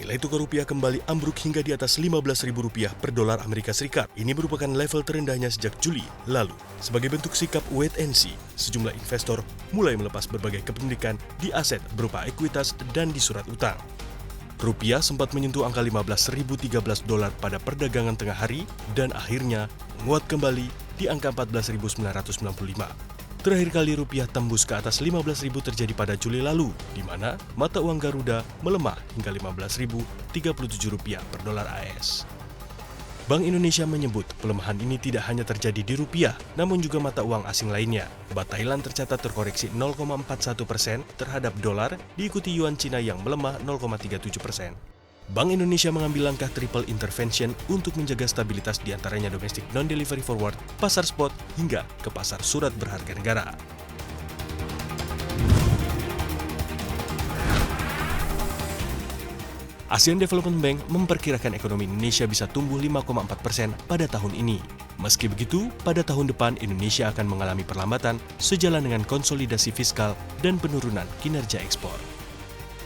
Nilai tukar rupiah kembali ambruk hingga di atas Rp15.000 per dolar Amerika Serikat. Ini merupakan level terendahnya sejak Juli lalu. Sebagai bentuk sikap wait and see, sejumlah investor mulai melepas berbagai kepemilikan di aset berupa ekuitas dan di surat utang. Rupiah sempat menyentuh angka $15.013 pada perdagangan tengah hari dan akhirnya menguat kembali di angka 14.995. Terakhir kali rupiah tembus ke atas 15.000 terjadi pada Juli lalu, di mana mata uang Garuda melemah hingga Rp15.037 per dolar AS. Bank Indonesia menyebut pelemahan ini tidak hanya terjadi di rupiah, namun juga mata uang asing lainnya. Baht Thailand tercatat terkoreksi 0,41% terhadap dolar, diikuti yuan Cina yang melemah 0,37%. Bank Indonesia mengambil langkah triple intervention untuk menjaga stabilitas di antaranya domestic non-delivery forward, pasar spot, hingga ke pasar surat berharga negara. Asian Development Bank memperkirakan ekonomi Indonesia bisa tumbuh 5,4% pada tahun ini. Meski begitu, pada tahun depan Indonesia akan mengalami perlambatan sejalan dengan konsolidasi fiskal dan penurunan kinerja ekspor.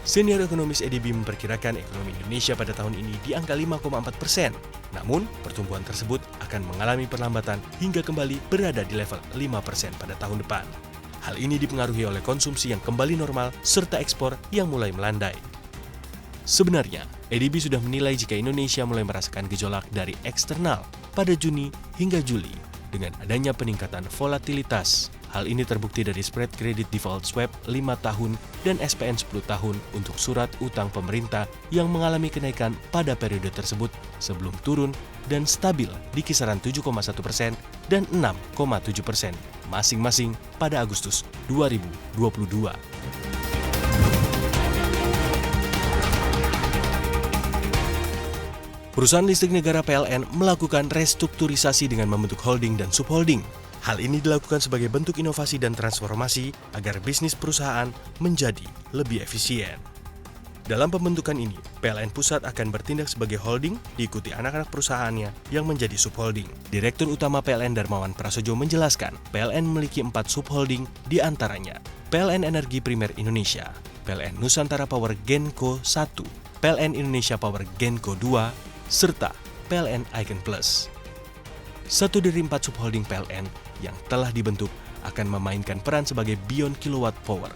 Senior ekonomis EDB memperkirakan ekonomi Indonesia pada tahun ini di angka 5,4%. Namun, pertumbuhan tersebut akan mengalami perlambatan hingga kembali berada di level 5% pada tahun depan. Hal ini dipengaruhi oleh konsumsi yang kembali normal serta ekspor yang mulai melandai. Sebenarnya, EDB sudah menilai jika Indonesia mulai merasakan gejolak dari eksternal pada Juni hingga Juli dengan adanya peningkatan volatilitas. Hal ini terbukti dari spread kredit default swap 5 tahun dan SPN 10 tahun untuk surat utang pemerintah yang mengalami kenaikan pada periode tersebut sebelum turun dan stabil di kisaran 7,1% dan 6,7% masing-masing pada Agustus 2022. Perusahaan listrik negara PLN melakukan restrukturisasi dengan membentuk holding dan subholding. Hal ini dilakukan sebagai bentuk inovasi dan transformasi agar bisnis perusahaan menjadi lebih efisien. Dalam pembentukan ini, PLN Pusat akan bertindak sebagai holding diikuti anak-anak perusahaannya yang menjadi subholding. Direktur Utama PLN Darmawan Prasojo menjelaskan, PLN memiliki 4 subholding di antaranya PLN Energi Primer Indonesia, PLN Nusantara Power Genco 1, PLN Indonesia Power Genco 2, serta PLN Icon Plus. Satu dari 4 subholding PLN yang telah dibentuk akan memainkan peran sebagai Beyond Kilowatt Power.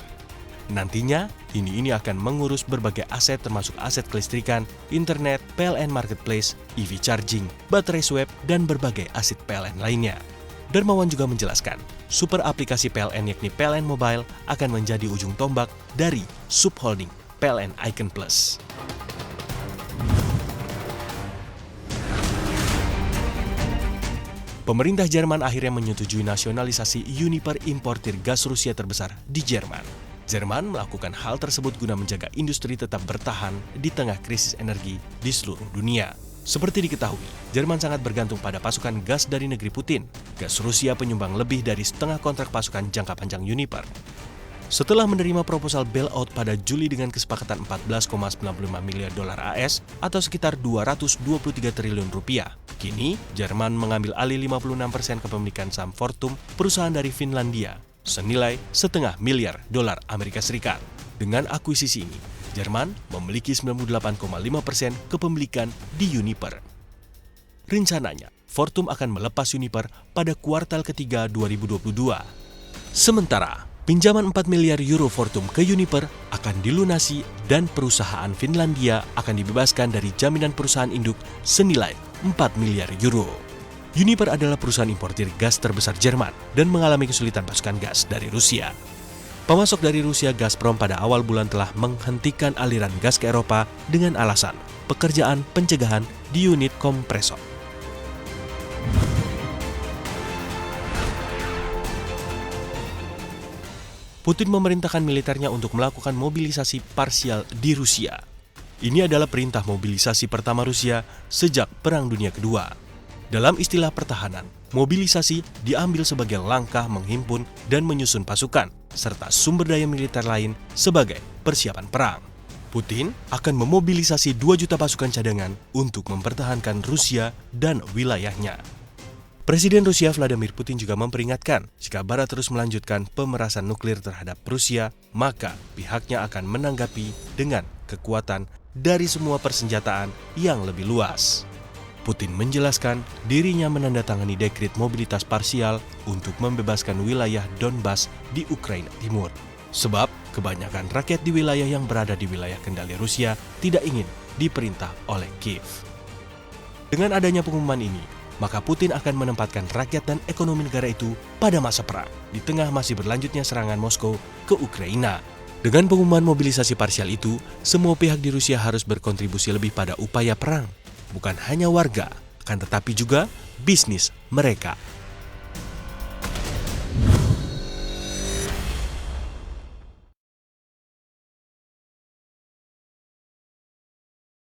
Nantinya, ini akan mengurus berbagai aset termasuk aset kelistrikan, internet, PLN Marketplace, EV charging, baterai swap, dan berbagai aset PLN lainnya. Darmawan juga menjelaskan, super aplikasi PLN yakni PLN Mobile akan menjadi ujung tombak dari subholding PLN Icon Plus. Pemerintah Jerman akhirnya menyetujui nasionalisasi Uniper importir gas Rusia terbesar di Jerman. Jerman melakukan hal tersebut guna menjaga industri tetap bertahan di tengah krisis energi di seluruh dunia. Seperti diketahui, Jerman sangat bergantung pada pasokan gas dari negeri Putin. Gas Rusia penyumbang lebih dari setengah kontrak pasukan jangka panjang Uniper. Setelah menerima proposal bailout pada Juli dengan kesepakatan 14,95 miliar dolar AS atau sekitar 223 triliun rupiah, kini Jerman mengambil alih 56% kepemilikan saham Fortum, perusahaan dari Finlandia, senilai $0,5 miliar dolar Amerika Serikat. Dengan akuisisi ini, Jerman memiliki 98,5% kepemilikan di Uniper. Rencananya, Fortum akan melepas Uniper pada kuartal ketiga 2022. Sementara, pinjaman 4 miliar euro Fortum ke Uniper akan dilunasi dan perusahaan Finlandia akan dibebaskan dari jaminan perusahaan induk senilai 4 miliar euro. Uniper adalah perusahaan importir gas terbesar Jerman dan mengalami kesulitan pasokan gas dari Rusia. Pemasok dari Rusia Gazprom pada awal bulan telah menghentikan aliran gas ke Eropa dengan alasan pekerjaan pencegahan di unit kompresor. Putin memerintahkan militernya untuk melakukan mobilisasi parsial di Rusia. Ini adalah perintah mobilisasi pertama Rusia sejak Perang Dunia Kedua. Dalam istilah pertahanan, mobilisasi diambil sebagai langkah menghimpun dan menyusun pasukan, serta sumber daya militer lain sebagai persiapan perang. Putin akan memobilisasi 2 juta pasukan cadangan untuk mempertahankan Rusia dan wilayahnya. Presiden Rusia Vladimir Putin juga memperingatkan, jika Barat terus melanjutkan pemerasan nuklir terhadap Rusia, maka pihaknya akan menanggapi dengan kekuatan dari semua persenjataan yang lebih luas. Putin menjelaskan dirinya menandatangani dekret mobilitas parsial untuk membebaskan wilayah Donbas di Ukraina Timur. Sebab kebanyakan rakyat di wilayah yang berada di wilayah kendali Rusia tidak ingin diperintah oleh Kiev. Dengan adanya pengumuman ini, maka Putin akan menempatkan rakyat dan ekonomi negara itu pada masa perang di tengah masih berlanjutnya serangan Moskow ke Ukraina. Dengan pengumuman mobilisasi parsial itu, semua pihak di Rusia harus berkontribusi lebih pada upaya perang. Bukan hanya warga, akan tetapi juga bisnis mereka.